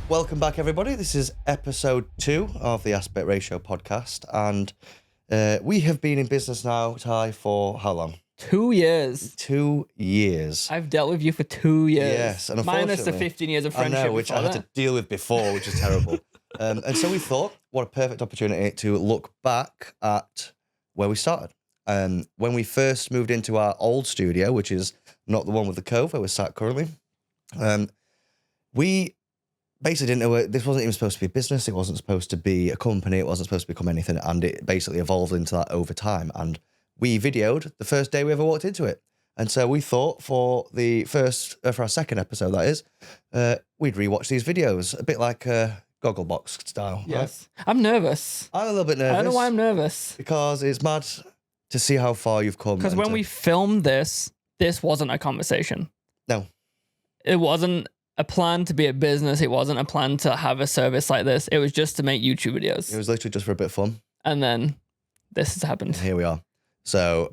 Welcome back, everybody. This is episode 2 of the Aspect Ratio podcast, and we have been in business now, Ty, for how long? 2 years. 2 years. I've dealt with you for 2 years. Yes, and minus the 15 years of friendship. I know, which I had to deal with before, which is terrible. And so we thought, what a perfect opportunity to look back at where we started. When we first moved into our old studio, which is not the one with the cove where we're sat currently, we basically didn't know this wasn't even supposed to be a business. It wasn't supposed to be a company. It wasn't supposed to become anything. And it basically evolved into that over time. And we videoed the first day we ever walked into it. And so we thought for our second episode, that is, we'd rewatch these videos, a bit like Gogglebox style. Yes. Right? I'm nervous. I'm a little bit nervous. I don't know why I'm nervous. Because it's mad to see how far you've come. Because when we filmed this wasn't a conversation. No. It wasn't a plan to be a business. It wasn't a plan to have a service like this. It was just to make YouTube videos. It was literally just for a bit of fun. And then this has happened. Here we are. So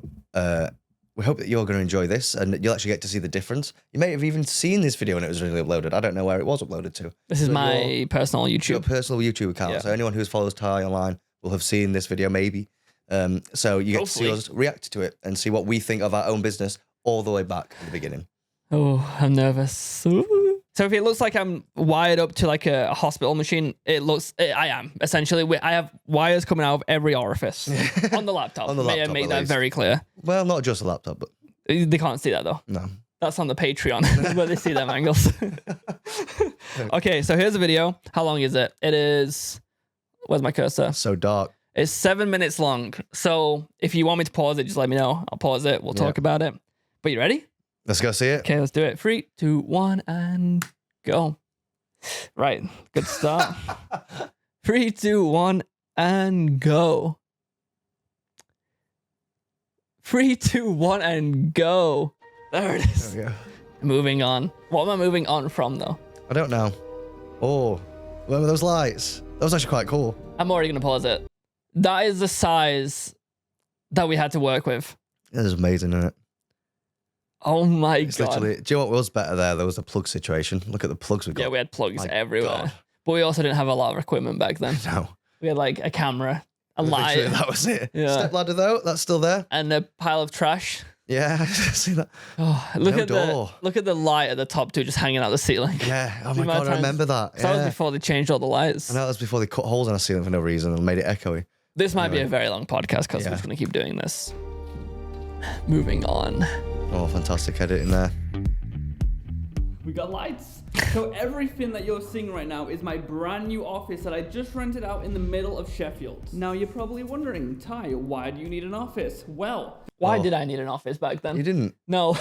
we hope that you're going to enjoy this and you'll actually get to see the difference. You may have even seen this video when it was really uploaded. I don't know where it was uploaded to. This is my personal YouTube. Your personal YouTube account. Yeah. So anyone who follows Ty online will have seen this video maybe. So you get to see us react to it and see what we think of our own business all the way back at the beginning. Oh, I'm nervous. Ooh. So if it looks like I'm wired up to like a hospital machine, I am. Essentially, I have wires coming out of every orifice on the laptop. On the laptop, make that very clear. Well, not just the laptop, but... They can't see that though. No. That's on the Patreon where they see them angles. Okay, so here's a video. How long is it? It is... Where's my cursor? So dark. It's 7 minutes long. So if you want me to pause it, just let me know. I'll pause it. We'll talk about it. But you ready? Let's go see it. Okay, let's do it. 3, 2, 1, and go. Right, good start. 3, 2, 1, and go. 3, 2, 1, and go. There it is. There we go. Moving on. What am I moving on from, though? I don't know. Oh, what were those lights? That was actually quite cool. I'm already going to pause it. That is the size that we had to work with. It was amazing, isn't it? Oh my It's God. literally, do you know what was better there? There was a plug situation. Look at the plugs we got. Yeah, we had plugs everywhere. God. But we also didn't have a lot of equipment back then. No. We had like a camera, a Literally, light. that was it. Yeah. Step ladder though, that's still there. And a pile of trash. Yeah, I see that. Oh, look No at door. the light at the top too, just hanging out the ceiling. Yeah. Oh The my amount God, of I remember that. So that was before they changed all the lights. I know that was before they cut holes in our ceiling for no reason and made it echoey. This might be a very long podcast because we're just going to keep doing this. Moving on. Oh, fantastic editing there. We got lights. So everything that you're seeing right now is my brand new office that I just rented out in the middle of Sheffield. Now you're probably wondering, Ty, why do you need an office? Well, Why did I need an office back then? You didn't? No.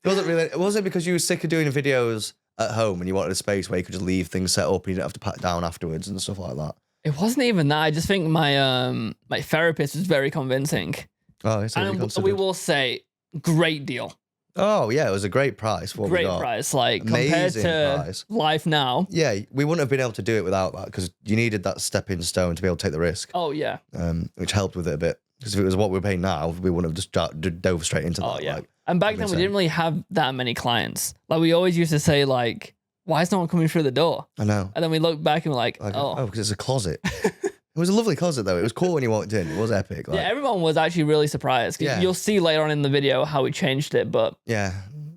It wasn't because you were sick of doing videos at home and you wanted a space where you could just leave things set up and you didn't have to pack down afterwards and stuff like that. It wasn't even that. I just think my my therapist was very convincing. Oh, it's And we will say, great deal. Oh, yeah, it was a great price. For what we Great got. price. Like, compared Amazing to price. life now. Yeah, we wouldn't have been able to do it without that because you needed that stepping stone to be able to take the risk, Oh, yeah. which helped with it a bit. Because if it was what we're paying now, we wouldn't have just dove straight into that. Oh, yeah. Like, And back then, we didn't really have that many clients. Like, we always used to say, like, why is no one coming through the door? I know. And then we look back and we're like, oh. Because it's a closet. It was a lovely closet, though. It was cool when you walked in. It was epic. Like, Yeah, everyone was actually really surprised. Yeah. You'll see later on in the video how we changed it, but yeah.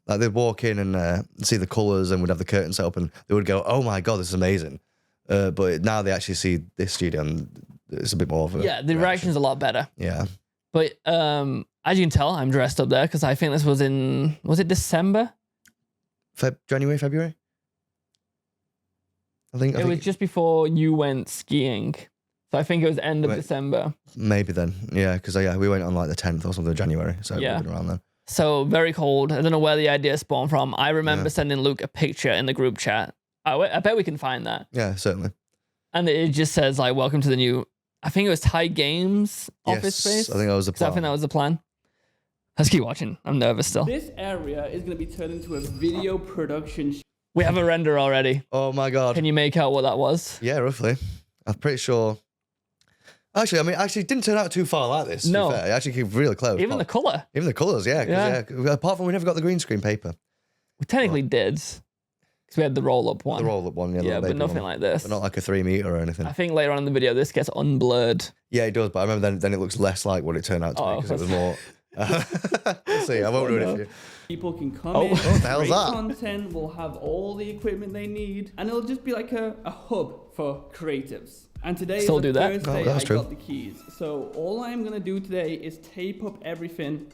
Like they'd walk in and see the colours and we'd have the curtains set up and they would go, oh my God, this is amazing. But now they actually see this studio and it's a bit more of a yeah, the reaction's a lot better. Yeah. But as you can tell, I'm dressed up there because I think this was it December? January, February? I think It was just before you went skiing. So I think it was end of December. Maybe then. Yeah, because we went on like the 10th or something of January. So Yeah. it would have been around then. So very cold. I don't know where the idea spawned from. I remember sending Luke a picture in the group chat. I bet we can find that. Yeah, certainly. And it just says like, welcome to the new, I think it was Thai Games office space. I think that was the So I plan. think that was the plan. Let's keep watching. I'm nervous still. this area is going to be turned into a video production We have a render already. Oh my God. Can you make out what that was? Yeah, roughly. I'm pretty sure. Actually, I mean, it didn't turn out too far like this. No. To be fair. It actually came really close. Even the color. Even the colours, yeah. Apart from we never got the green screen paper. We technically did. So we had the roll-up one. The roll-up one, yeah. Yeah, the but baby nothing one. like this. But not like a 3 meter or anything. I think later on in the video, this gets unblurred. Yeah, it does. But I remember then it looks less like what it turned out to be because it was more. We'll see. I won't ruin it for you. People can come in, what the hell's create that? content, we'll have all the equipment they need, and it'll just be like a hub for creatives. And today Still is do the that? first Oh, day that's I true. got the keys. So all I'm gonna do today is tape up everything,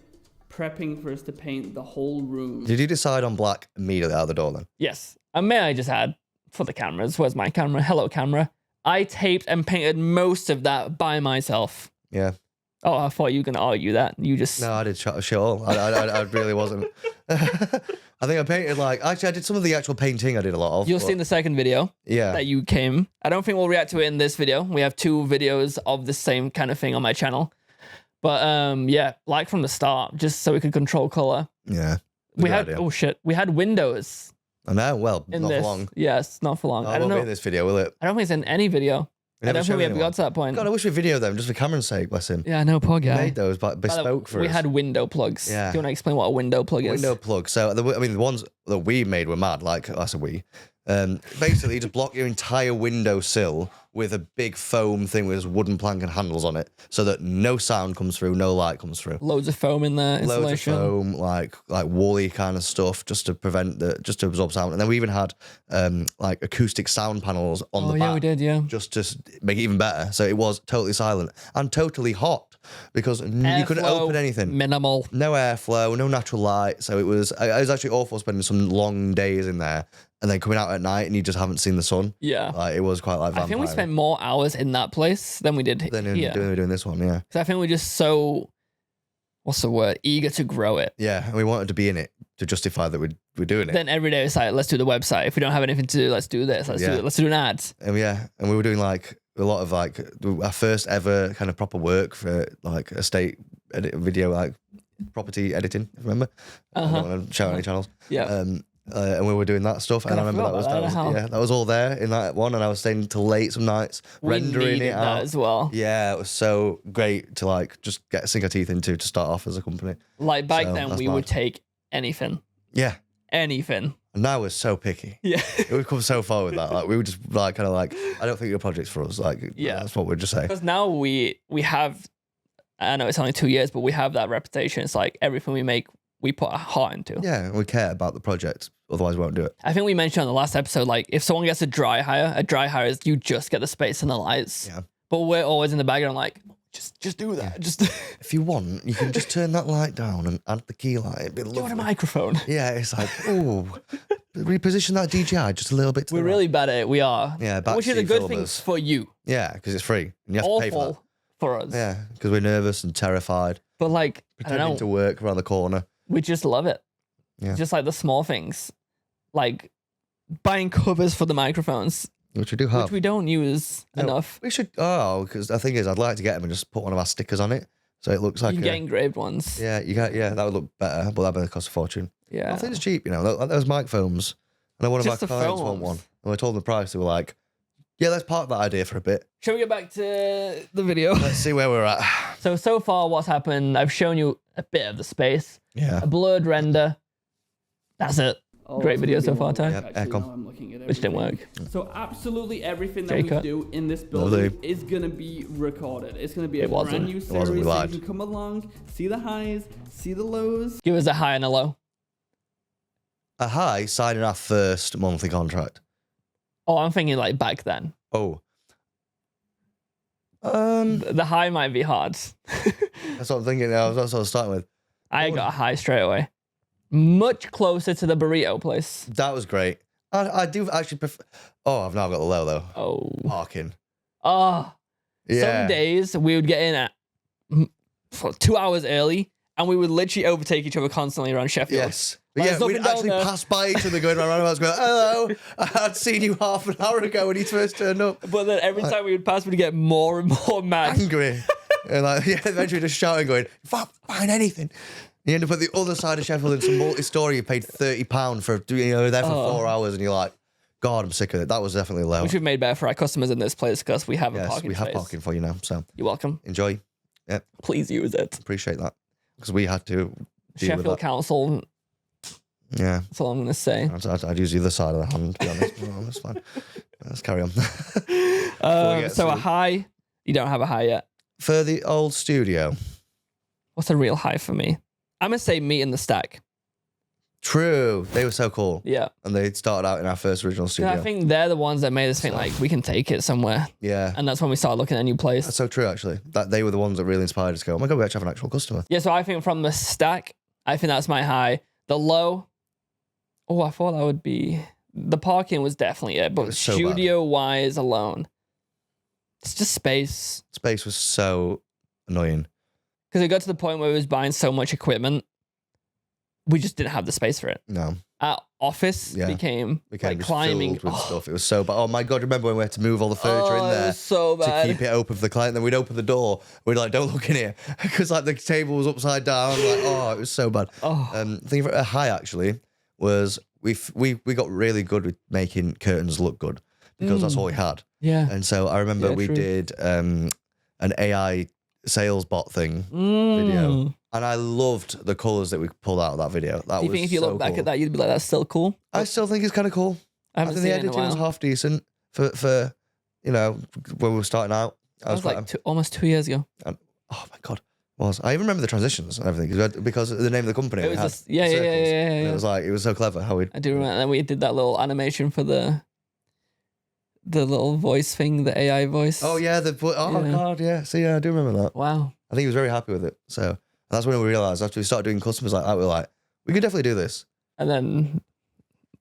prepping for us to paint the whole room. Did you decide on black immediately out the door then? Yes. And may I just add, for the cameras, where's my camera? Hello, camera. I taped and painted most of that by myself. Yeah. Oh, I thought you were going to argue that. You just... No, I did shit all. I really wasn't. I think I painted actually I did some of the actual painting I did a lot of. You'll see in the second video Yeah. that you came. I don't think we'll react to it in this video. We have 2 videos of the same kind of thing on my channel. But yeah, like from the start, just so we could control color. Yeah. We had, oh shit, we had windows I know, well, in not this. for long. Yes, not for long. No, I it don't won't be know. in this video, will it? I don't think it's in any video. I never don't think showed we ever anyone. got to that point. God, I wish we videoed them just for Cameron's sake, bless him. Yeah, no, poor He guy. made those By the way, bespoke for us. We had window plugs. Yeah. Do you want to explain what a window plug is? window plug. So, the ones that we made were mad. Like, I said we. Basically, you just block your entire window sill with a big foam thing with wooden plank and handles on it so that no sound comes through, no light comes through. Loads of foam in there. Loads of Insulation. foam, like woolly kind of stuff, just to prevent just to absorb sound. And then we even had like acoustic sound panels on the back, yeah, we did. Yeah. just to make it even better. So it was totally silent and totally hot because you couldn't Airflow, open anything. Minimal. No airflow, no natural light. So it was actually awful spending some long days in there and then coming out at night and you just haven't seen the sun. Yeah. Like it was quite like vampire. I think we spent more hours in that place than we did then here. doing this one, yeah. So I think we're just so, what's the word? Eager to grow it. Yeah, and we wanted to be in it to justify that we're doing it. Then every day it's like, let's do the website. If we don't have anything to do, let's do this. Let's do Yeah. it. Let's do an ad. And we were doing like a lot of like our first ever kind of proper work for like estate video, like property editing. Remember? I don't want to shout any channels. Yeah. And we were doing that stuff, and God, I remember I forgot about that. that was all there in that one, and I was staying till late some nights We rendering needed it that out as well. Yeah, it was so great to like just sink our teeth into to start off as a company. Like back So, then, that's we mad. would take anything. Yeah, Anything. and now we're so picky. Yeah. We've come so far with that. Like we were just like kind of like, I don't think your project's for us. Like, Yeah. that's what we're just saying. Because now we have, I know it's only 2 years, but we have that reputation. It's like everything we make, we put our heart into. Yeah, and we care about the project. Otherwise, we won't do it. I think we mentioned on the last episode, like if someone gets a dry hire is you just get the space and the lights. Yeah. But we're always in the background like, just do that. Yeah. Just If you want, you can just turn that light down and add the key light. It'd be do you want a lovely. microphone. Yeah, it's like, oh, reposition that DJI just a little bit to We're the right. really bad at it. We are. Yeah, Which is a backseat good thing filmers. for you. Yeah, because it's free. And you have to pay for that. Awful for us. Yeah, because we're nervous and terrified, But like, I pretending don't to know. work around the corner. We just love it. Yeah. Just like the small things. Like buying covers for the microphones, Which we do have. which we don't use No, enough. We should, because the thing is, I'd like to get them and just put one of our stickers on it. So it looks like You can get engraved ones. yeah, that would look better, but that'd cost a fortune. Yeah. I think it's cheap, like those mic foams. I know one of Just our the clients want foams. one. And I told them the price, they were like, yeah, let's park that idea for a bit. Shall we get back to the video? Let's see where we're at. So far what's happened, I've shown you a bit of the space, Yeah. a blurred render. That's it. Oh, Great it's video gonna so be far, more Ty. work, Yep, actually, aircon. now I'm looking at Which didn't everything. work. So absolutely everything that J-cut. we do in this Lovely. building is going to be recorded. It's going to be a It wasn't. brand new It wasn't, series, we so lied. you can come along, see the highs, see the lows. Give us a high and a low. A high signing our first monthly contract. Oh, I'm thinking like back then. Oh. The high might be hard. That's what I'm thinking. That's what I was starting with. I got a high straight away. Much closer to the burrito place. That was great. I do actually prefer. Oh, I've now got the low though. Oh. Parking. Oh. Yeah. Some days we would get in at 2 hours early and we would literally overtake each other constantly around Sheffield. Yes. But Like, yeah, there's we'd nothing down actually there. pass by each other going around roundabouts going, hello, I'd seen you half an hour ago when you first turned up. But then every time we would pass, we'd get more and more mad. Angry. And like, yeah, eventually just shouting, going, if I find anything. You end up at the other side of Sheffield in some multi-story, you paid £30 for, there for 4 hours, and you're like, God, I'm sick of it. That was definitely low. Which we've made better for our customers in this place because we have a Yes, parking we have space. parking for you now, so You're welcome. enjoy. Yeah, Please use it. appreciate that. Because we had to deal with Sheffield that. Council, Yeah. That's all I'm gonna say. I'd use the other side of the hand, to be honest. No, that's fine. Let's carry on. Before So a high, you don't have a high yet. for the old studio. What's a real high for me? I'm gonna say Meat in the Stack. True. They were so cool. Yeah. And they started out in our first original studio. I think they're the ones that made us think like we can take it somewhere. Yeah. And that's when we started looking at a new place. That's so true, actually. That they were the ones that really inspired us to go, oh my God, we actually have an actual customer. Yeah, so I think from the stack, I think that's my high. The low, I thought that would be... The parking was definitely it, but was so studio-wise alone, it's just space. Space was so annoying. Because it got to the point where we was buying so much equipment, we just didn't have the space for it. No. Our office became like just climbing. filled with stuff. It was so bad. Oh my God, remember when we had to move all the furniture in It there was so bad. to keep it open for the client? Then we'd open the door. We'd like, don't look in here. Because like the table was upside down. Like, oh, it was so bad. Oh. The thing for a high actually was we got really good with making curtains look good because that's all we had. Yeah. And so I remember we true. did an AI sales bot thing video. And I loved the colours that we pulled out of that video. That Do you was think if you so look back cool. at that, you'd be like, that's still cool? I still think it's kind of cool. I haven't think seen the it in a editing was while. half decent for you know, when we were starting out. That was like almost 2 years ago. Oh my God. I even remember the transitions and everything because of the name of the company. It was we had just, yeah. And it was like, it was so clever how we. I do remember. And then we did that little animation for the little voice thing, the AI voice. Oh yeah, God, yeah. See, yeah, I do remember that. Wow. I think he was very happy with it. So that's when we realised after we started doing customers like that, we were like, we could definitely do this. And then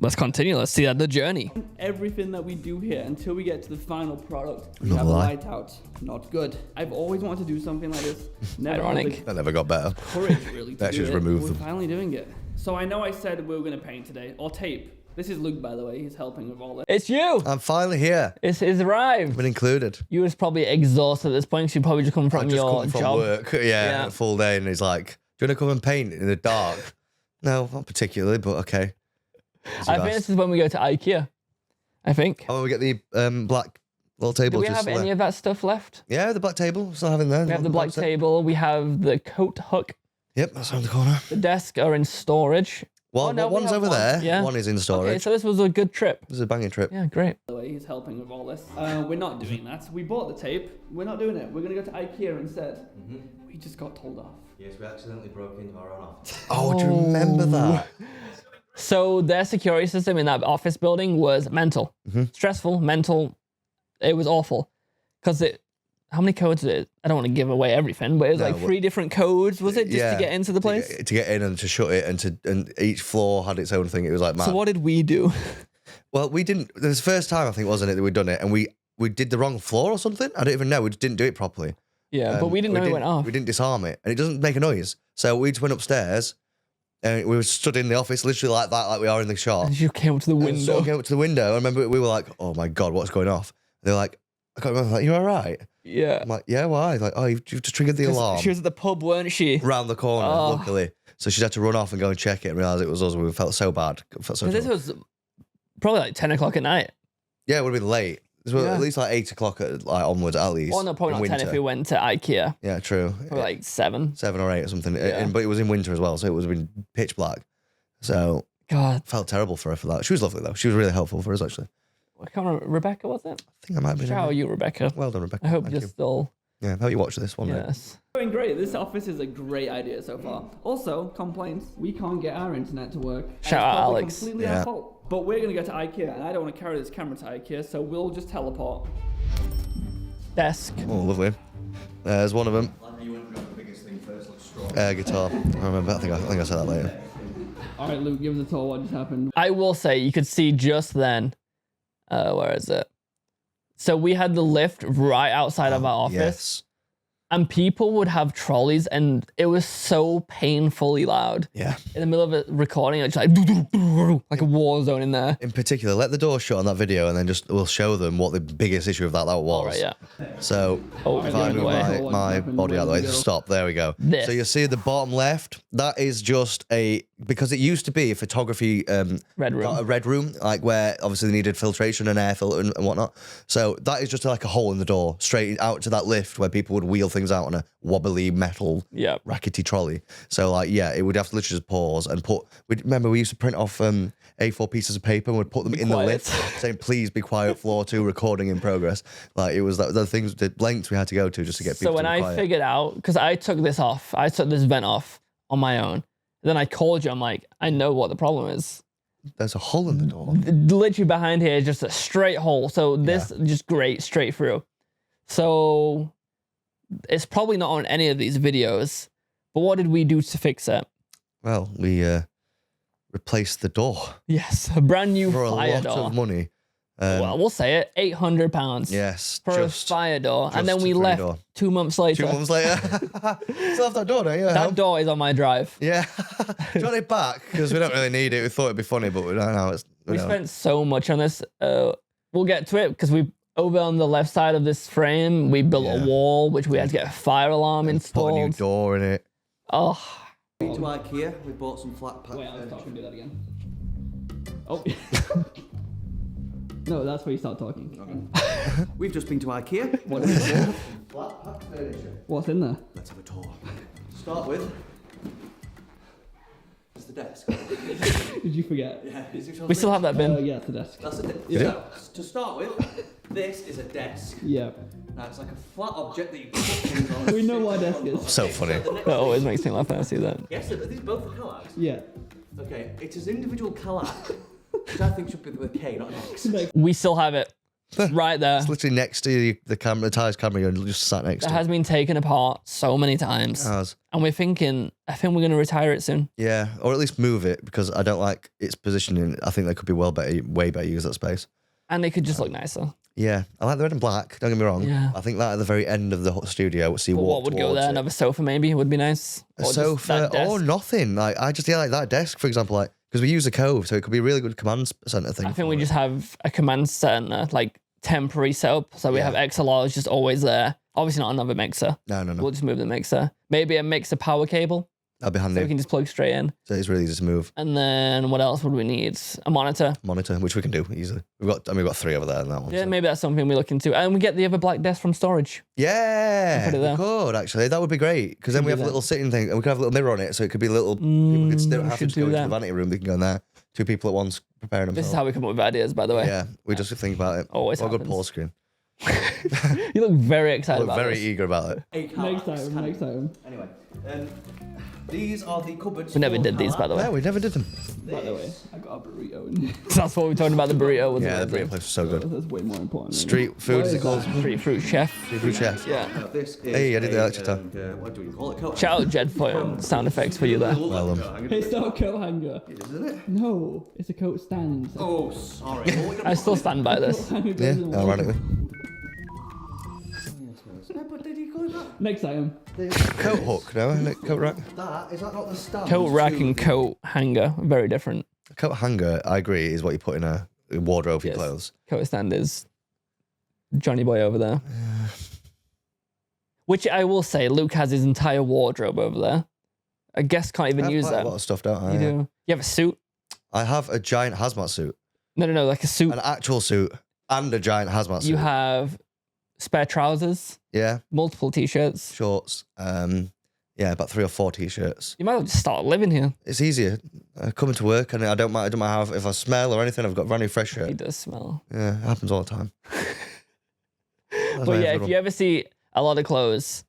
let's continue. Let's see the journey. Everything that we do here until we get to the final product. We Not have a lie. light out. Not good. I've always wanted to do something like this. Never had Ironic. That never got better. the courage really to Let's do just it. remove We're them. finally doing it. So I know I said we were going to paint today or tape. This is Luke, by the way. He's helping with all this. It's you. I'm finally here. It's arrived. Been included. You was probably exhausted at this point. 'Cause you probably just come I from just your come from job. work. Yeah, a full day, and he's like, "Do you want to come and paint in the dark?" No, not particularly, but okay. I think this is when we go to IKEA. I think. Oh, we get the black little table. Do we just have there. any of that stuff left? Yeah, the black table. Still having there. We have the black table. We have the coat hook. Yep, that's around the corner. The desk are in storage. Well, Oh, no, we one's have over one. there. Yeah. One is in storage. Okay, so this was a good trip. This is a banging trip. Yeah, great. By the way, he's helping with all this. We're not doing that. We bought the tape. We're not doing it. We're going to go to IKEA instead. We just got told off. Yes, we accidentally broke into our own office. Oh, do you remember that? So their security system in that office building was mental, stressful, mental. It was awful because how many codes is it? I don't want to give away everything, but it was like 3 different codes. Was it just to get into the place? To get in and to shut it, and each floor had its own thing. It was like, man. So what did we do? Well, we didn't. It was the first time I think, wasn't it, that we'd done it, and we did the wrong floor or something. I don't even know. We just didn't do it properly. Yeah, but we didn't know it went off. We didn't disarm it, and it doesn't make a noise. So we just went upstairs, and we were stood in the office, literally like that, like we are in the shop. And you came up to the And window. someone came up to the window. I remember we were like, "Oh my God, what's going off?" And they're like, "I can't remember." Like, "You all right?" Yeah. I'm like, "Yeah, why?" Like, "Oh, you've just triggered the alarm." She was at the pub, weren't she? Round the corner, Oh. luckily. So she had to run off and go and check it and realise it was us. We felt so bad. Felt so Because this drunk. was probably like 10 o'clock at night. Yeah, it would have been late. This was Yeah. at least like 8 o'clock onwards at least. Well, no, probably in not 10 if winter. we went to IKEA. Yeah, true. Probably like 7. 7 or 8 or something. Yeah. But it was in winter as well, so it would have been pitch black. So God. felt terrible for her for that. She was lovely though. She was really helpful for us actually. I can't remember. Rebecca, was it? I think I might have been. Shout out you, Rebecca. Well done, Rebecca. I hope Thank you're you. still. Yeah, I hope you watch this one day. Yes. Going great. This office is a great idea so far. Also, complaints. We can't get our internet to work. And Shout it's out probably Alex. Completely Yeah. our fault. But we're going to go to IKEA, and I don't want to carry this camera to IKEA, so we'll just teleport. Desk. Oh, lovely. There's one of them. You wouldn't grab the biggest thing first, like straw. Guitar. I remember. I think I said that later. All right, Luke, give him the tour. What just happened? I will say, you could see just then. Where is it? So we had the lift right outside of our office. Yes. And people would have trolleys, and it was so painfully loud. Yeah. In the middle of a recording, it's like a war zone in there. In particular, let the door shut on that video, and then we'll show them what the biggest issue of that was. All right, yeah. So Oh, if the I other move way. my body out of the way, stop. There we go. This. So you see the bottom left. That is just because it used to be a photography Red room. a red room, like where obviously they needed filtration and air filter and whatnot. So that is just like a hole in the door, straight out to that lift where people would wheel things things out on a wobbly metal rackety trolley. So like, yeah, it would have to literally just pause and remember we used to print off A4 pieces of paper and would put them in the lift saying, please be quiet, floor 2, recording in progress. Like it was the things, the lengths we had to go to just to get people to be quiet. So when I figured out, because I took this vent off on my own. Then I called you, I'm like, I know what the problem is. There's a hole in the door. Literally behind here is just a straight hole. So this just great straight through. So it's probably not on any of these videos. But what did we do to fix it? Well, we replaced the door. Yes, a brand new fire door. For a lot of money. Well, we'll say it, £800. Yes, for a fire door, and then we left 2 months later. 2 months later, still have that door, don't you? That door is on my drive. Yeah, do you want it back? Because we don't really need it. We thought it'd be funny, but we don't know. We spent so much on this. We'll get to it because we over on the left side of this frame we built a wall, which we had to get a fire alarm installed. Put a new door in it. Oh. Been to IKEA. We bought some flat pack. Wait, I'll stop and do that again. Oh. No, that's where you start talking. Okay. We've just been to IKEA. What is it? Flat pack furniture. What's in there? Let's have a tour. Start with. It's the desk. Did you forget? Yeah. We still have that bin. Yeah, it's the desk. That's a desk. Yeah. So, to start with, this is a desk. Yeah. Now it's like a flat object that you put things on. We know what a desk is. So funny. That always makes me laugh when I see that. Yes, are these both the Calax? Yeah. Okay, it is individual Calax, which I think should be with a K, not an X. We still have it. It's right there. It's literally next to the camera, the Ty's camera, you're just sat next It to. has been taken apart so many times. It has. And I think we're going to retire it soon. Yeah, or at least move it because I don't like its positioning. I think they could be way better use that space. And they could just look nicer. Yeah, I like the red and black. Don't get me wrong. Yeah. I think that at the very end of the studio, we'll see what would go there. Another sofa maybe would be nice. A sofa or nothing. Like I just like that desk, for example, like because we use a Cove, so it could be a really good command center thing. I think we just have a command center, like temporary setup. So we have XLRs just always there. Obviously not another mixer. No. We'll just move the mixer. Maybe a mixer power cable. That'd be handy. So we can just plug straight in. So it's really easy to move. And then what else would we need? A monitor. Which we can do easily. We've got 3 over there in that one. Yeah, so. Maybe that's something we look into. And we get the other black desk from storage. Yeah, Put it there. we could actually. That would be great because then we have a little sitting thing and we could have a little mirror on it, so it could be a little. People could still have to go into the vanity room. They can go in there. 2 people at once preparing themselves. This is how we come up with ideas, by the way. Yeah, we just think about it. Always What a good happens. pause screen. You look very excited about very this. eager about it. Next time. Anyway, these are the cupboards. We never for did these, by the way. Yeah, we never did them. By the way, I got a burrito. That's what we were talking about, the burrito. Was Yeah, the burrito place was so good. That's way more important. Street food, is it called? Street fruit chef. Street food chef. Yeah. This is Hey, I did the electric time. what do we call it? Coat Shout out Jed for sound effects for you there. Well It's not a coat hanger. Isn't it? No, it's a coat stand. Oh, sorry. I still stand by this. Yeah, ironically. But did you call it that? Next item. Coat hook, no? Coat rack. Is that not the stand? Coat rack and coat hanger, very different. Coat hanger, I agree, is what you put in a wardrobe for your Yes. clothes. Coat stand is Johnny Boy over there. Which I will say, Luke has his entire wardrobe over there. A guest can't even I have use quite that. a lot of stuff, don't I? You do. You have a suit? I have a giant hazmat suit, No, like a suit. an actual suit, and a giant hazmat suit. You have spare trousers, Yeah, multiple t-shirts. shorts. Yeah, about 3 or 4 t-shirts. You might as well just start living here. It's easier. Coming to work, and I don't mind how if I smell or anything. I've got a brand new fresh He shirt. does smell. Yeah, it happens all the time. That's But my yeah, good if you ever see a lot of clothes,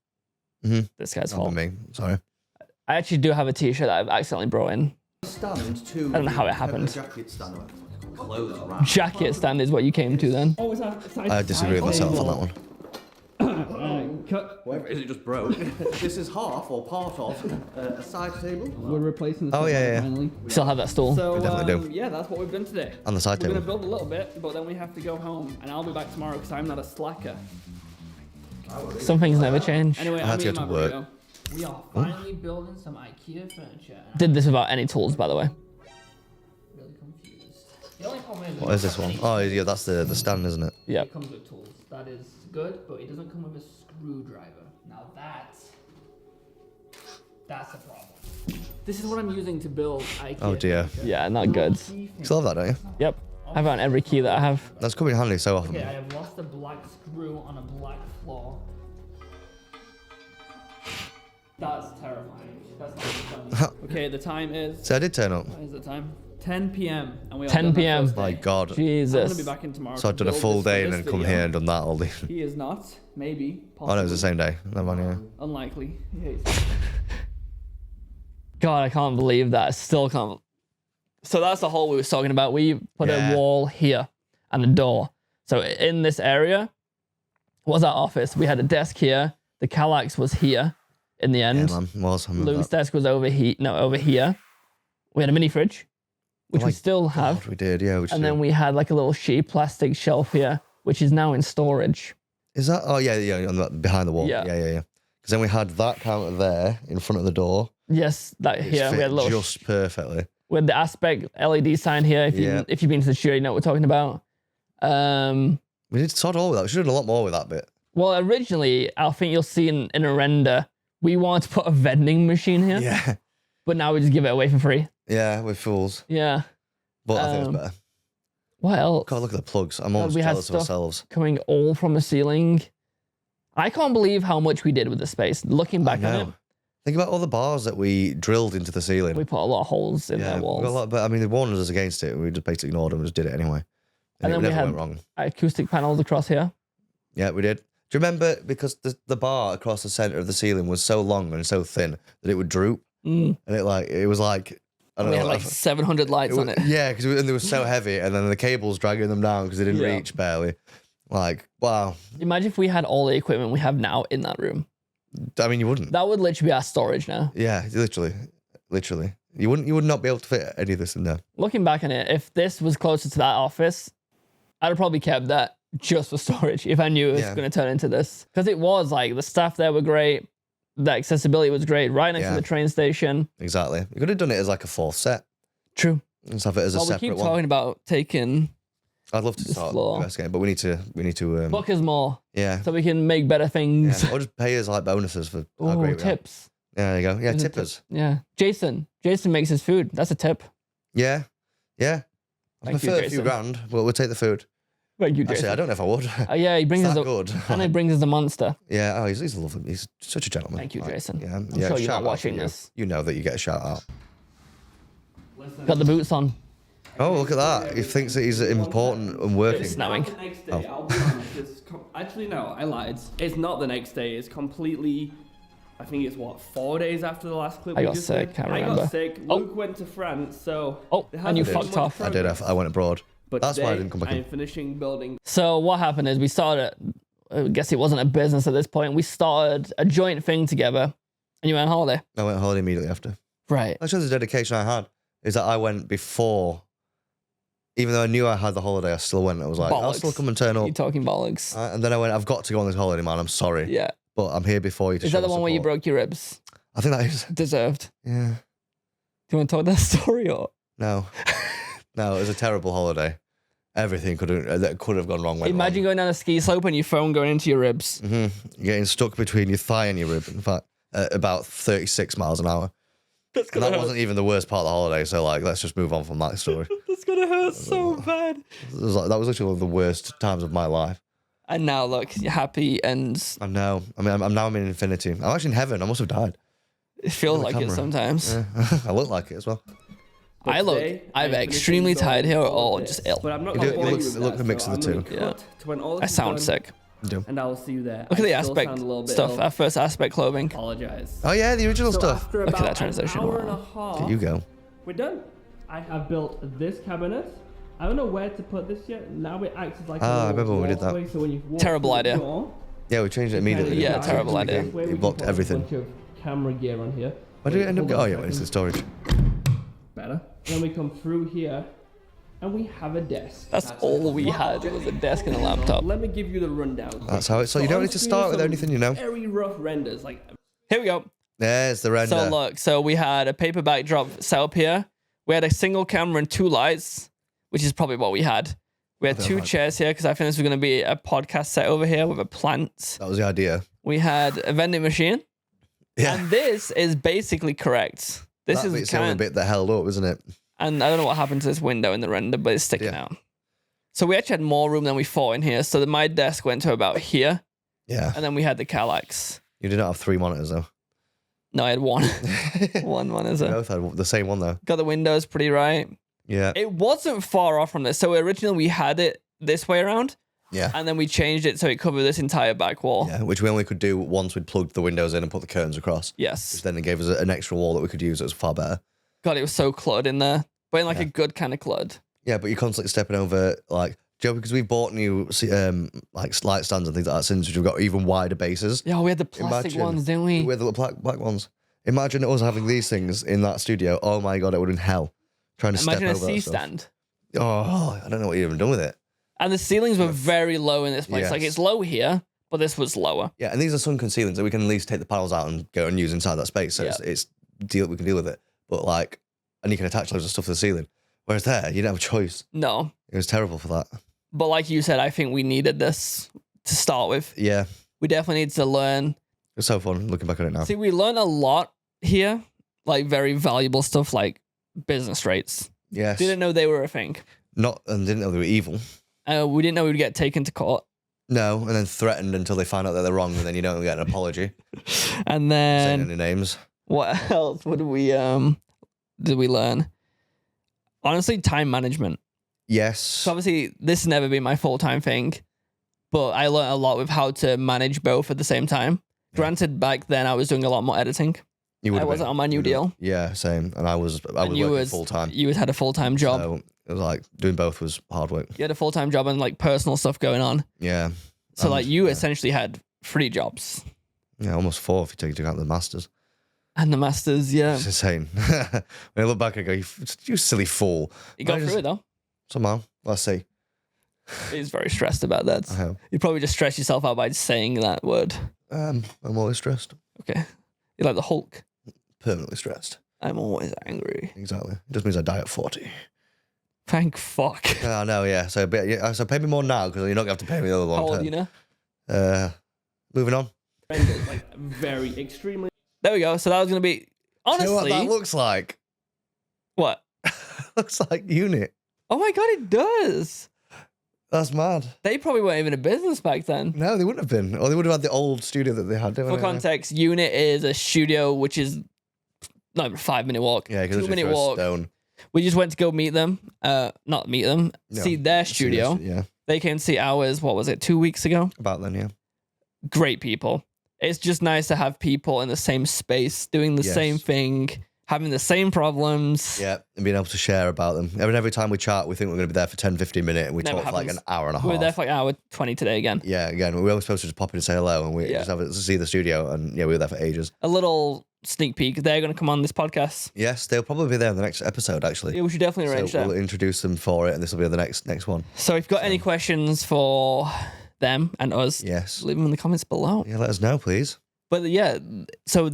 Mhm. this guy's one. fault. Not me. Sorry. I actually do have a t-shirt that I've accidentally brought in. Stand to I don't know how it happened. Jacket stand. Clothes rack. Jacket stand is what you came to then. Oh, it's a side. I disagree with myself on that one. Cut. Whatever it is, it just broke. This is half or part of a side table. We're replacing the Oh, yeah. finally. We still have that stool. So We definitely do. yeah, that's what we've done today. On the side We're gonna table. build a little bit, but then we have to go home, and I'll be back tomorrow because I'm not a slacker. Some things never change. Anyway, I had I'm to go eating to my work. burrito. We are finally building some IKEA furniture. And Did this without any tools, by the way. I'm really confused. The only problem is What is this one? Oh, yeah, that's the stand, isn't it? Yep. it comes with tools. That is good, but it doesn't come with a screwdriver. Now that's a problem. This is what I'm using to build IKEA. Oh dear. Yeah, not good. You still have that, don't you? Yep. I found every key that I have. That's coming in handy so often. Okay, I have lost a black screw on a black floor. Okay, the time is. So I did turn up. What is the time? 10 p.m. and we are 10 done that p.m.. first My day. God. I'm gonna be Jesus. back in tomorrow. So I've to done a build full this for day and this then come video. here and done that all day. He is not. Maybe. Oh no, it was the Possibly. same day. Never mind, yeah. Unlikely. He hates it. God, I can't believe that. I still can't. So that's the hole we was talking about. We put Yeah. a wall here and a door. So in this area was our office. We had a desk here. The Kallax was here in the Yeah, end. man. Was. I remember Lou's that. desk was over here. No, over here. We had a mini fridge, which Oh we my still have. God, we did, yeah. And then we had like a little sheet plastic shelf here, which is now in storage. Is that? Oh yeah, yeah. On the, behind the wall. Yeah. Yeah. Because then we had that counter there in front of the door. Yes, that It's here. We fit had a little just perfectly. with the aspect LED sign here. If you've been to the studio, you know what we're talking about. We did sod all with that. We should have done a lot more with that bit. Well, originally, I think you'll see in a render, we wanted to put a vending machine here, Yeah. but now we just give it away for free. Yeah, we're fools. Yeah. But I think it's better. What else? God, look at the plugs. I'm almost we had jealous of stuff ourselves. coming all from the ceiling. I can't believe how much we did with the space. Looking back I on know. it, Think about all the bars that we drilled into the ceiling. we put a lot of holes in yeah, their we got a walls. lot, but I mean, they warned us against it. We just basically ignored them and just did it anyway. And it then we never had went wrong. acoustic panels across here. Yeah, we did. Do you remember? Because the bar across the center of the ceiling was so long and so thin that it would droop, and it was like I don't We know. had like 700 lights on it. Yeah, because they were so heavy, and then the cables dragging them down because they didn't Yeah. reach barely. Like, wow. Imagine if we had all the equipment we have now in that room. I mean, you wouldn't. That would literally be our storage now. Yeah, literally. You would not be able to fit any of this in there. Looking back on it, if this was closer to that office, I'd have probably kept that just for storage if I knew it was Yeah. going to turn into this. Because it was like the staff there were great, the accessibility was great, right next to Yeah. the train station. Exactly. You could have done it as like a fourth set. True. Just have it as a Well, we separate keep one. talking about taking I'd love to this start floor. investigating, but we need to book us more yeah. so we can make better things. Yeah, or just pay us like bonuses for how Oh, great we are. tips. Yeah, there you go. Yeah, Is it tippers. Yeah. Jason makes his food. That's a tip. Yeah, yeah. I Thank you, prefer a few Jason. grand, but we'll take the food. Thank you, Actually, Jason. I don't know if I would. Yeah, he brings It's us that a good. and he brings us a monster. Yeah, oh, he's lovely. He's such a gentleman. Thank you, Jason. Yeah, I'm yeah. sure you're shout not out watching for you. this. You know that you get a shout out. Got the boots on. Oh, look at that. He thinks that he's important and working. It's snowing. The next day, Oh. I'll be honest. Actually, no, I lied. It's not the next day. It's completely. I think it's 4 days after the last clip. I we got just sick, did. can't I remember. got sick. Oh. Luke went to France, so. Oh, there and you hasn't been fucked much off. I did. progress. I went abroad. But That's why I today, didn't come back I'm in. finishing building. So what happened is we started, I guess it wasn't a business at this point. We started a joint thing together and you went on holiday. I went on holiday immediately after. Right. That shows the dedication I had. Is that I went before, even though I knew I had the holiday, I still went. I was like, I'll Bollocks. still come and turn You up. talking bollocks. And then I went, I've got to go on this holiday, man. I'm sorry. Yeah. But I'm here before you to Is show that the one where you support. broke your ribs? I think that is. Deserved. Yeah. Do you want to talk that story or? No. No, it was a terrible holiday. Everything could have gone wrong. Imagine going down a ski slope and your phone going into your ribs. Mm-hmm. Getting stuck between your thigh and your rib. In fact, at about 36 miles an hour. That's And that wasn't even the worst part of the holiday. So, like, let's just move on from that story. That's gonna hurt so bad. That was literally one of the worst times of my life. And now look, you're happy and I know. I mean, I'm in infinity. I'm actually in heaven. I must have died. it feels the like it camera. sometimes. Yeah. I look like it as well. But I look today, either I'm extremely finishing tired here building all or of just this. ill. But I'm not It gonna do- it bore you looks- with it looks that, a mix so of the I'm gonna two. Yeah. cut to when all I this is sound done, sick. Do. And I'll see you there. Look at I the still aspect sound a little bit stuff. ill. Our first aspect clothing. Apologize. Oh, yeah, the original So stuff. after Look at about that transition. an hour and Wow. a half, There you go. we're done. I have built this cabinet. I don't know where to put this yet. Now it acts as like Ah, I a remember when we did that. walkway, so when you walk Terrible through the idea. door, Yeah, we changed it immediately. Yeah, didn't we? terrible idea. this way we It can blocked put a everything. bunch of camera gear on here. Why did it end up Hold going? on Oh, a yeah, when it's the second. storage. Better. And then we come through here, and we have a desk. That's all we had was a desk and a laptop. Let me give you the rundown. That's how it's. So you don't on need to screen start are with some anything, you know. Very rough renders, like Here we go. There's the render. So look, so we had a paper backdrop set up here. We had a single camera and 2 lights, which is probably what we had. We had 2 chairs here because I think this was going to be a podcast set over here with a plant. That was the idea. We had a vending machine. Yeah. And this is basically correct. This That is bit's the only kind bit that held up, isn't it? and I don't know what happened to this window in the render, but it's sticking Yeah. out. So we actually had more room than we thought in here. So my desk went to about here, Yeah. and then we had the Kallax. You did not have 3 monitors though. No, I had one. one is We it? both had the same one though. Got the windows pretty right. Yeah. It wasn't far off from this. So originally we had it this way around. Yeah. And then we changed it so it covered this entire back wall. Yeah, which we only could do once we'd plugged the windows in and put the curtains across. Yes. Which then it gave us an extra wall that we could use that was far better. God, it was so cluttered in there. But in like a good kind of cluttered. Yeah, but you're constantly stepping over, like, Joe, because we've bought new like light stands and things like that since we've got even wider bases. Yeah, we had the plastic ones, didn't we? We had the little black ones. Imagine us having these things in that studio. Oh my God, it would have been hell. Trying to Imagine step a over that C stuff. stand. Oh, I don't know what you'd even done with it. And the ceilings were very low in this place. Yes. Like it's low here, but this was lower. Yeah, and these are sunken ceilings that we can at least take the panels out and go and use inside that space. So it's we can deal with it. But like, and you can attach loads of stuff to the ceiling. Whereas there, you didn't have a choice. No. It was terrible for that. But like you said, I think we needed this to start with. Yeah. We definitely need to learn. It's so fun looking back on it now. See, we learned a lot here, like very valuable stuff like business rates. Yes. Didn't know they were a thing. And didn't know they were evil. We didn't know we'd get taken to court. No, and then threatened until they find out that they're wrong, and then you don't get an apology. And Saying then any names. what else did we learn? Honestly, time management. Yes. So obviously, this has never been my full-time thing, but I learned a lot with how to manage both at the same time. Granted, back then I was doing a lot more editing. You I wasn't on my new deal. Yeah, same. And I was working full time. You had a full-time job. So it was like doing both was hard work. You had a full-time job and like personal stuff going on. Yeah. So And, like you yeah. essentially had 3 jobs. Yeah, almost 4 if you take into account the masters. And the masters, yeah. It's insane. When I look back, I go, you silly fool. You got through it though. Somehow. Let's see. He's very stressed about that. I hope. You probably just stress yourself out by saying that word. I'm always stressed. Okay. You're like the Hulk. Permanently stressed. I'm always angry. Exactly. It just means I die at 40. Thank fuck. I know, yeah. So pay me more now because you're not going to have to pay me the other long How old term. are you now? Moving on. Rendered like very extremely. There we go. So that was going to be, Do you know what honestly, that looks like? what? Looks like unit. Oh my God, it does. That's mad. They probably weren't even a business back then. No, they wouldn't have been. Or they would have had the old studio that they had. For context, Unit is a studio which is not even a 5-minute walk. Yeah, because 2-minute walk. Stone. We just went to go meet them. Not meet them. No, see their studio. Yeah, They came to see ours. What was it? 2 weeks ago. about then, yeah. Great people. It's just nice to have people in the same space doing the Yes. same thing, having the same problems. Yeah, and being able to share about them. Every time we chat, we think we're going to be there for 10, 15 minutes, and we Never talk for like an happens. hour and a half. We were there for like hour 20 today again. Yeah, again, we were supposed to just pop in and say hello, and we Yeah. just have to see the studio, and yeah, we were there for ages. A little sneak peek. They're going to come on this podcast. Yes, they'll probably be there in the next episode, actually. Yeah, we should definitely arrange So that. we'll introduce them for it, and this will be the next one. So if you've got any questions for them and us, Yes. leave them in the comments below. Yeah, let us know, please. But yeah, so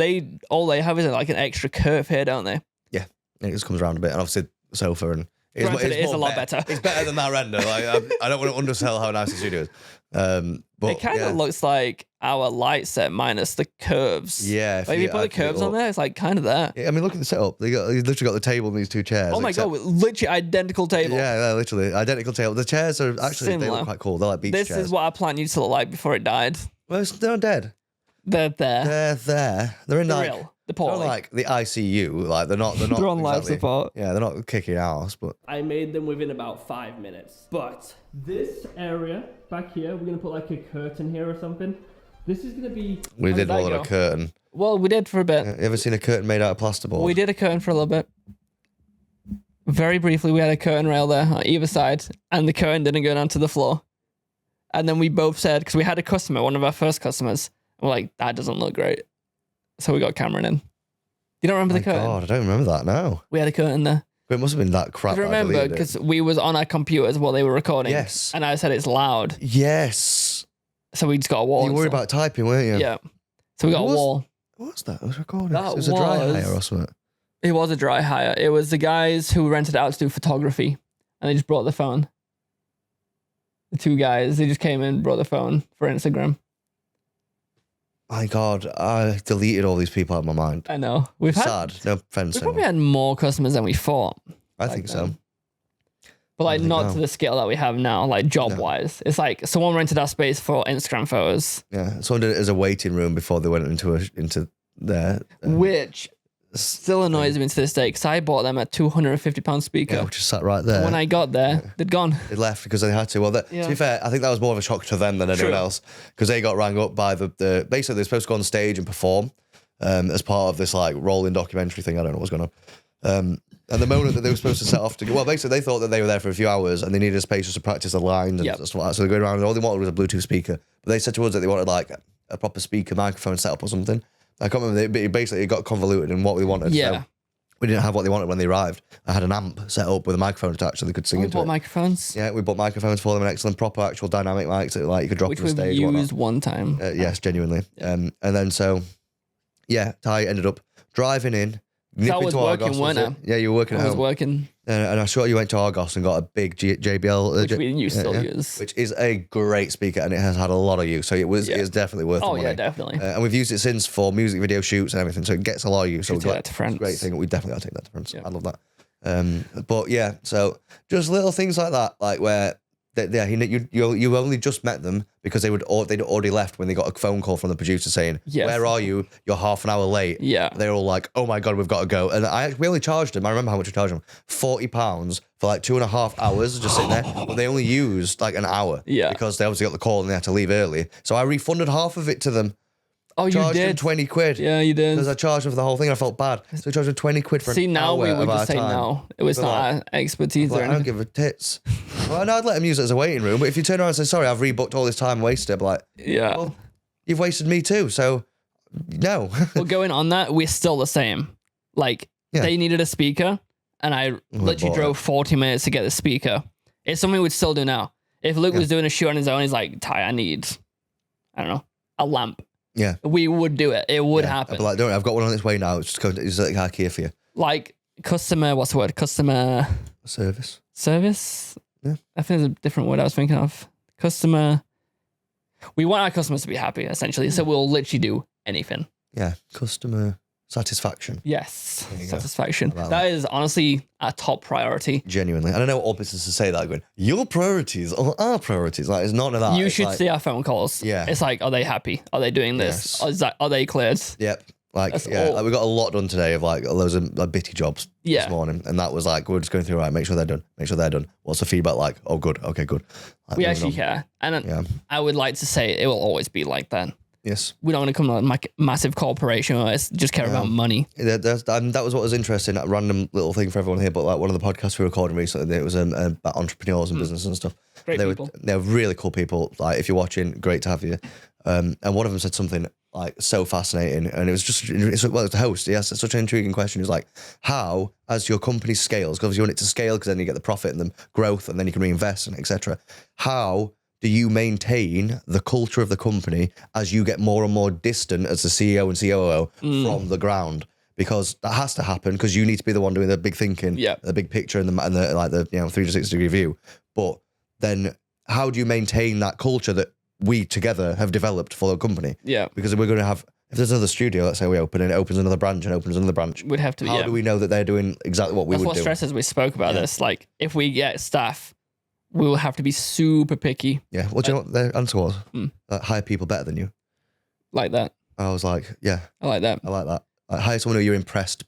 all they have is like an extra curve here, don't they? Yeah, it just comes around a bit, and obviously the sofa and Granted, it is more a lot better. It's better than that render. Like I don't want to undersell how nice the studio is. But It kind of yeah. looks like our light set minus the curves. Yeah, Like if you put the actually curves on look- there, it's like kind of there. Yeah, I mean, look at the setup. They literally got the table and these 2 chairs. Oh my except- God, literally identical table. Yeah, literally identical table. The chairs are actually they Similar. look quite cool. They're like beach This chairs. is what our plant used to look like before it died. Well, they're not dead. They're there. They're there. They're in The like real. The they're poorly. like the ICU. Like they're not. They're not. They're on life exactly- support. Yeah, they're not kicking ass, but I made them within about 5 minutes. But this area back here, we're gonna put like a curtain here or something. This is gonna be. we How did did that more than a go? curtain. Well, we did for a bit. You ever seen a curtain made out of plasterboard? We did a curtain for a little bit. Very briefly, we had a curtain rail there on either side, and the curtain didn't go down to the floor. And then we both said, because we had a customer, one of our first customers, and we're like, that doesn't look great. So we got Cameron in. You don't remember Oh the my curtain? God, I don't remember that now. We had a curtain there. But it must have been that crap. I remember deleted it. because we was on our computers while they were recording. Yes. And I said it's loud. Yes. So we just got a wall. You and worried stuff. about typing, weren't you? Yeah. So we got It a was- wall. What was that? It was recording. That It was a dry was- hire or something. It was a dry hire. It was the guys who rented it out to do photography. And they just brought the phone. The 2 guys, they just came in, brought the phone for Instagram. My God, I deleted all these people out of my mind. I know. We've had, Sad. No offense. we probably anyone. had more customers than we thought. I back think then. so. But like think not no. to the scale that we have now, like job wise. It's like someone rented our space for Instagram photos. Yeah. Someone did it as a waiting room before they went into there. Which still annoys me to this day because I bought them at £250 speaker. Yeah, which is sat right there. When I got there, they'd gone. They left because they had to. Well, to be fair, I think that was more of a shock to them than anyone else because they got rang up by the basically they're supposed to go on stage and perform as part of this like rolling documentary thing. I don't know what's going on. And the moment that they were supposed to set off to go, well, basically they thought that they were there for a few hours and they needed a space just to practice the lines and stuff like that. So they're going around and all they wanted was a Bluetooth speaker. But they said to us that they wanted like a proper speaker microphone setup or something. I can't remember. It got convoluted in what we wanted. Yeah. So we didn't have what they wanted when they arrived. I had an amp set up with a microphone attached so they could sing into it. Microphones. Yeah, we bought microphones for them, an excellent proper actual dynamic mics that like you could drop Which on the we've stage. used one time. Yes, genuinely. And then so, yeah, Ty ended up driving in. I was working, weren't I? Yeah, you were working at home. I was working. And I saw you went to Argos and got a big JBL. Which we still use. Which is a great speaker and it has had a lot of use. So it is definitely worth the money. Oh, yeah, definitely. And we've used it since for music video shoots and everything. So it gets a lot of use. So take that to France. It's a great thing. We definitely got to take that to France. Yeah. I love that. But yeah, so just little things like that, like where you only just met them because they'd already left when they got a phone call from the producer saying, where are you? You're half an hour late. Yeah. They're all like, oh my God, we've got to go. And we only charged them, I remember how much we charged them, £40 for like 2.5 hours just sitting there. But they only used like an hour. Yeah. Because they obviously got the call and they had to leave early. So I refunded half of it to them. Oh, you charged did? them 20 quid. Yeah, you did. Because I charged them for the whole thing. I felt bad. So I charged them 20 quid for an hour. See, now we would of just say our time. no. It was not our expertise. Like, I don't give a tits. Well, I'd let them use it as a waiting room, but if you turn around and say, sorry, I've rebooked all this time and wasted, I'd be like, yeah. well, you've wasted me too, so no. Well, going on that, we're still the same. Like, they needed a speaker, and I literally drove 40 minutes to get the speaker. It's something we'd still do now. If Luke was doing a shoot on his own, he's like, Ty, I need, I don't know, a lamp. Yeah. We would do it. It would happen. I'd be like, don't worry, I've got one on its way now. It's like IKEA for you. Like, customer, what's the word? Customer... Service? Yeah. I think there's a different word I was thinking of. Customer... We want our customers to be happy, essentially, so we'll literally do anything. Yeah. Customer satisfaction. Yes. Satisfaction. That that is honestly a top priority. Genuinely. And I know all businesses say that, going, your priorities are our priorities. Like, it's none of that. You it's should like, see our phone calls. Yeah. It's like, are they happy? Are they doing this? Yes. Are they cleared? Yep. Like, That's yeah, all. like we got a lot done today of like loads of like bitty jobs this morning. And that was like, we're just going through, right, make sure they're done. Make sure they're done. What's the feedback like? Oh, good. Okay, good. Like, We actually care. And I would like to say it will always be like that. Yes. We don't want to come to a massive corporation where it's just care about money. That was what was interesting, a random little thing for everyone here, but like one of the podcasts we were recording recently, it was about entrepreneurs and business and stuff. Great people. They're really cool people. Like, if you're watching, great to have you. And one of them said something like so fascinating, and it was just, it's the host. He asked such an intriguing question. He was like, how, as your company scales, because you want it to scale because then you get the profit and the growth and then you can reinvest and etc. How do you maintain the culture of the company as you get more and more distant as the CEO and COO from the ground? Because that has to happen because you need to be the one doing the big thinking, the big picture and the like the 360-degree view. But then how do you maintain that culture that we together have developed for the company? Yeah. Because we're going to have, if there's another studio, let's say we open and it opens another branch and opens another branch. We'd have to, How do we know that they're doing exactly what we would do? That's what stresses we spoke about this. Like, if we get staff, we will have to be super picky. Yeah. Well, do you know what their answer was? Hire people better than you. Like that. I was like, yeah. I like that. I like that. Like, hire someone who you're impressed.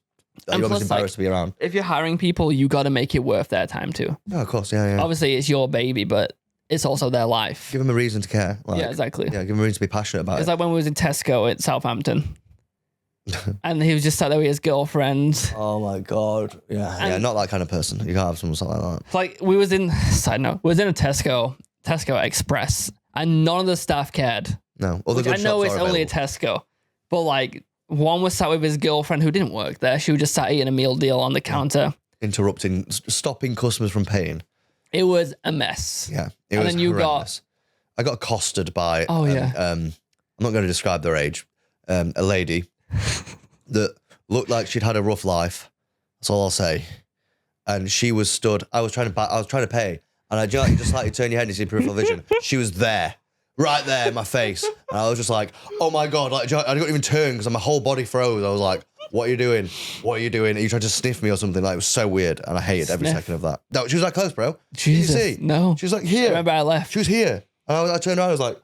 You're almost embarrassed to be around. If you're hiring people, you got to make it worth their time too. Yeah, of course. Yeah. Obviously, it's your baby, but it's also their life. Give them a reason to care. Like, yeah, exactly. Yeah, give them a reason to be passionate about It's it. like when we was in Tesco at Southampton. And he was just sat there with his girlfriend. Oh my God. Yeah, not that kind of person. You can't have someone like that. It's like we was in, side note, we was in a Tesco Express, and none of the staff cared. No. All the Which good I know shops it's are only a available. Tesco, but like one was sat with his girlfriend who didn't work there. She was just sat eating a meal deal on the counter. Interrupting, stopping customers from paying. It was a mess. Yeah. And then you got... I got accosted by, Oh, yeah. I'm not going to describe their age, a lady that looked like she'd had a rough life. That's all I'll say. And she was stood, I was trying to pay. And you just like you turn your head and you see peripheral vision. She was there, right there in my face. And I was just like, oh my God. Like, I didn't even turn because my whole body froze. I was like, what are you doing? What are you doing? Are you trying to sniff me or something? Like, it was so weird. And I hated every second of that. No, she was that close, bro. Jesus. Did you see? No. She was like here. I remember I left. She was here. And I turned around, I was like,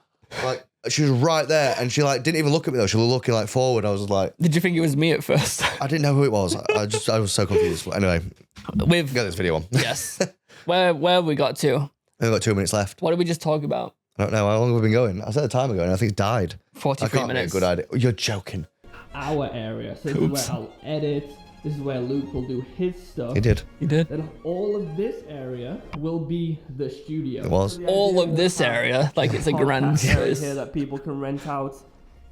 She was right there, and she like didn't even look at me though. She was looking like forward. I was like, Did you think it was me at first? I didn't know who it was. I was so confused. But anyway, We've get this video on. yes. Where have we got to? We've got 2 minutes left. What did we just talk about? I don't know how long have we been going. I set a time ago, and I think it's died. 43 I can't minutes. Get a good idea. You're joking. Our area. So this is where I'll edit. This is where Luke will do his stuff. He did. You did. Then all of this area will be the studio. It was. All of this area, like it's a grand Podcast area space. here that people can rent out.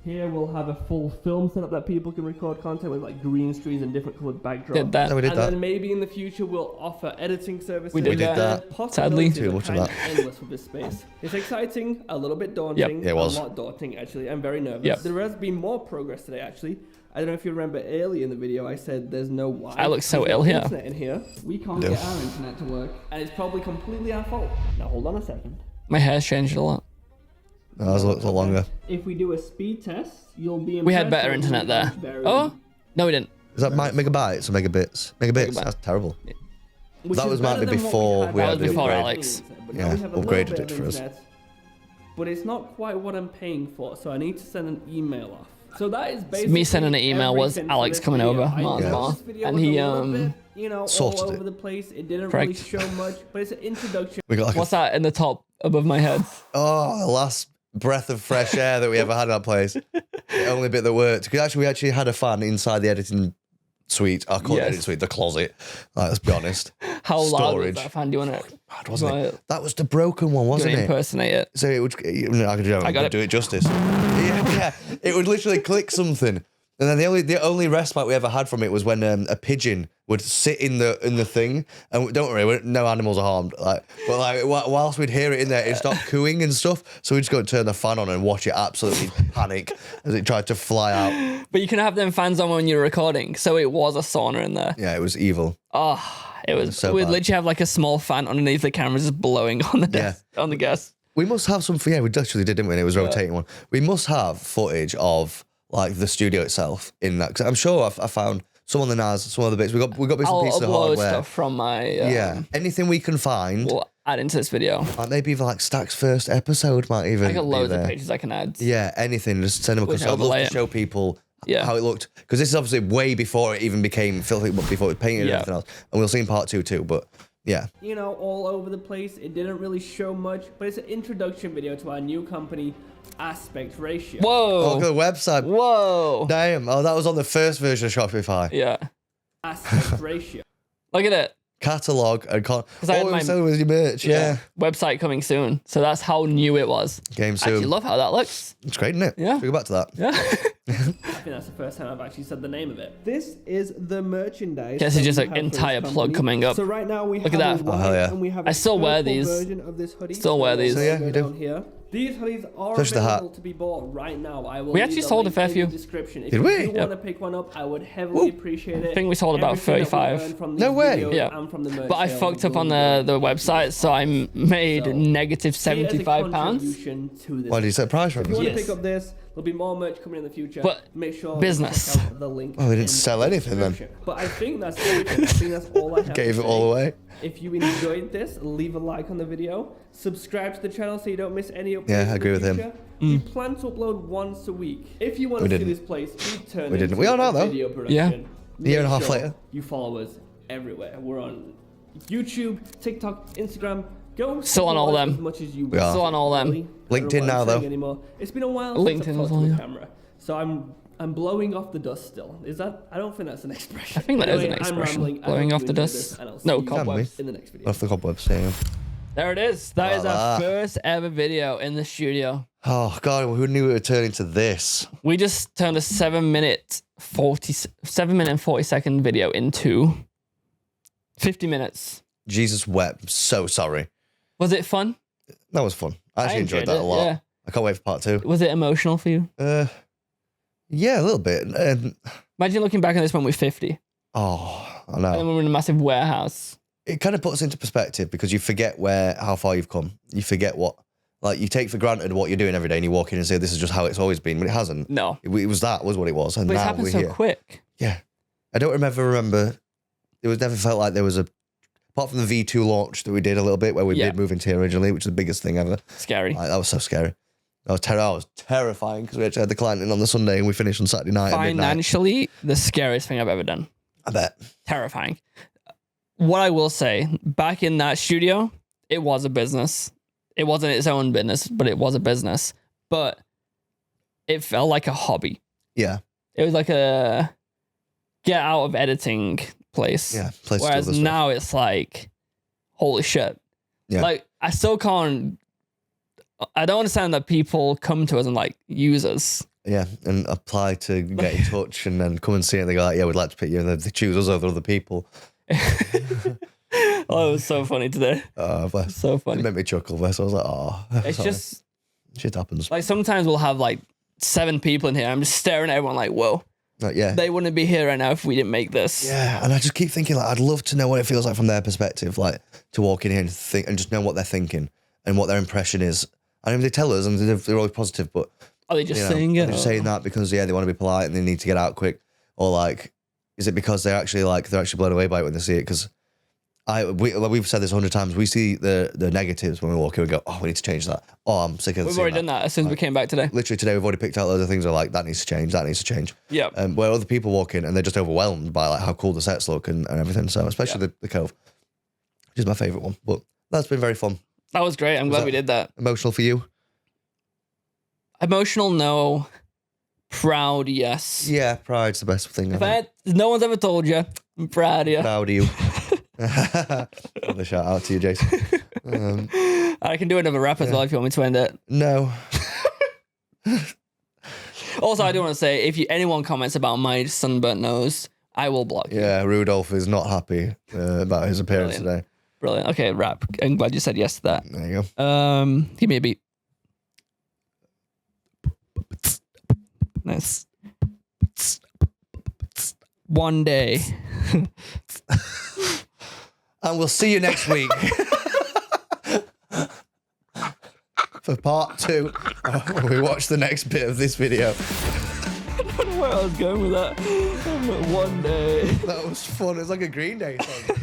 Here we'll have a full film setup that people can record content with, like green screens and different colored backdrops. Did that. No, we did And that. then maybe in the future we'll offer editing services. We did that. Possibilities Sadly. are Too much of kind that. endless with this space. It's exciting, a little bit daunting. Yep, it was. A lot daunting, actually. I'm very nervous. Yep. There has been more progress today, actually. I don't know if you remember earlier in the video, I said there's no Wi. I look so There's no ill here. internet in here. We can't No. get our internet to work, and it's probably completely our fault. Now hold on a second. My hair's changed a lot. That was a little longer. If we do a speed test, you'll be. We had impressed better with internet how there. very- Oh no, we didn't. Is that megabytes or megabits? Megabits. Megabyte. That's terrible. Which That is was might better be than what before had we had back the in before the Alex. days, but Yeah, now we have a little upgraded bit it of for us. internet, but it's not quite what I'm paying for, so I need to send an email off. So that is basically Me sending an email was everything for Alex this coming video. over, I Mars know Bar, this video and was he a little bit, you know, all sorted over it. the place. It didn't Correct. really show much, but it's an introduction. We got like What's that in the top above my head? the last breath of fresh air that we ever had in that place. The only bit that worked. Because actually, we actually had a fan inside the editing suite. I call it Yes. editing suite, the closet. Like, let's be honest. How loud was Storage. that fan? Do you want to? Mad, wasn't it? That was the broken one, wasn't it? Impersonate it? So it would. I could it. do it justice. Yeah. It would literally click something, and then the only respite we ever had from it was when a pigeon would sit in the thing, and don't worry, no animals are harmed. Like, but like whilst we'd hear it in there, it stopped cooing and stuff. So we'd just go and turn the fan on and watch it absolutely panic as it tried to fly out. But you can have them fans on when you're recording, so it was a sauna in there. Yeah, it was evil. Oh, it was. so We'd bad. literally have like a small fan underneath the camera just blowing on the desk, on the guest. We must have some. Yeah, we actually did, didn't we? And it was a rotating one. We must have footage of like the studio itself in that. Because I'm sure I found some on the NAS, some other bits. We got bits I'll and pieces of upload hardware. stuff from my. Yeah, anything we can find. We'll add into this video. Maybe even like Stack's first episode might even. I got be loads there. of pages I can add. Yeah, anything. Just send them We across. can I'd love overlay to it. show people Yeah. how it looked because this is obviously way before it even became filthy, but before it was painted Yeah. and everything else. And we'll see in part 2 too. But yeah, You know, all over the place. It didn't really show much, but it's an introduction video to our new company, Aspect Ratio. oh, look Whoa. at the website. Whoa. Damn. Oh, that was on the first version of Shopify. Yeah. Aspect Ratio. Look at it. Catalog and I had all it my- was selling was your merch. Yeah. Website coming soon. So that's how new it was. Game I actually soon. love how that looks. It's great, isn't it? Yeah. We go back to that. Yeah. I think that's the first time I've actually said the name of it. This is the merchandise. This is that just we an have for this entire plug company. coming up. So right now we Look have at a that. white Oh, hell yeah. and we have I a still wear purple these. version of this hoodie. Still wear these. So, yeah, you do. Down here. These hoodies are Especially the hat. available to be bought right now. I will We leave actually the sold a link fair in few. the description. If Did you we? do Yep. want to pick one up, I would heavily appreciate it. I think we sold about Everything that we 35. earn from No these way. videos Yeah. and from the merch But I sales fucked up will on go the website, so I made So, negative see it as a £75. contribution to this. Why did you set a price for If you want Yes. to pick up this, there'll be more merch coming in the future. But make sure business. to check out the link. Oh, they didn't in sell the anything then. description. But I think that's everything. I think that's all I have. Gave to it all say. away. If you enjoyed this, leave a like on the video. Subscribe to the channel so you don't miss any updates. Yeah, I in the agree with him. future. We plan to upload once a week. If you want We to see didn't. this place, we turn We didn't. into We are now, a though. video production. Yeah. Year and a Make half sure later. You follow us everywhere. We're on YouTube, TikTok, Instagram. Go Still on all follow us them. As much as you We are. Still on all them. really. I don't know LinkedIn what now, I'm saying though. Anymore. It's been a while LinkedIn since I've as talked well, to the yeah. camera. So I'm blowing off the dust still. Is that? I don't think that's an expression. I think that is an Anyway, I'm expression. rambling. I Blowing hope off you the enjoyed dust. this, and I'll see No, you cobwebs. in the next video. Off the cobwebs. Yeah. There it is. That is our Voila. first ever video in the studio. Oh God, who knew it would turn into this? We just turned a 7 minute and 40 second video into 50 minutes. Jesus wept. I'm so sorry. Was it fun? That was fun. I actually enjoyed that it, a lot. Yeah. I can't wait for part 2. Was it emotional for you? Yeah, a little bit. Imagine looking back on this when we're 50 Oh, I and know. then we're in a massive warehouse. It kind of puts into perspective because you forget how far you've come. You forget you take for granted what you're doing every day, and you walk in and say, "This is just how it's always been," but it hasn't. No. It was what it was, and But it's now happened we're so here. quick. Yeah, I don't remember. It was never felt like there was apart from the V2 launch that we did a little bit where we Yeah. did move into here originally, which is the biggest thing ever. Scary. Like, that was so scary. I was terrifying because we actually had the client in on the Sunday and we finished on Saturday night. Financially, the scariest thing I've ever done. I bet. Terrifying. What I will say, back in that studio, it was a business. It wasn't its own business, but it was a business. But it felt like a hobby. Yeah. It was like a get out of editing place. Yeah. Whereas now it's like, holy shit. Yeah. Like, I don't understand that people come to us and like use us. Yeah, and apply to get in touch and then come and see it and they go like, yeah, we'd like to pick you, and then they choose us over other people. Oh, it was so funny today. Oh, bless. So funny. It made me chuckle, bless. I was like, oh. It's sorry. just... Shit happens. Like, sometimes we'll have like 7 people in here. I'm just staring at everyone like, whoa. Like, yeah. They wouldn't be here right now if we didn't make this. Yeah, and I just keep thinking, like, I'd love to know what it feels like from their perspective, like, to walk in here and think and just know what they're thinking and what their impression is. I mean, they tell us and they're always positive, but... Are they just saying it? They're just saying that because, yeah, they want to be polite and they need to get out quick. Or, like, is it because they're actually blown away by it when they see it? Because we've said this 100 times. We see the negatives when we walk in and go, oh, we need to change that. Oh, I'm sick of We've already done that as soon as we came back today. Literally today, we've already picked out loads of things that are like, that needs to change, that needs to change. Yeah. Where other people walk in and they're just overwhelmed by, like, how cool the sets look and everything. So, especially the Cove, which is my favourite one. But that's been very fun. That was great. I'm glad we did that. Emotional for you? Emotional, no. Proud, yes. Yeah, pride's the best thing. If no one's ever told you, I'm proud of you. Proud of you. Another shout out to you, Jason. I can do another rap as well if you want me to end it. No. Also, I do want to say, if anyone comments about my sunburnt nose, I will block you. Yeah, Rudolph is not happy about his appearance today. Brilliant. Okay, rap. I'm glad you said yes to that. There you go. Give me a beat. Nice. One day. And we'll see you next week for part 2 when we watch the next bit of this video. I don't know where I was going with that. One day. That was fun. It's like a Green Day song.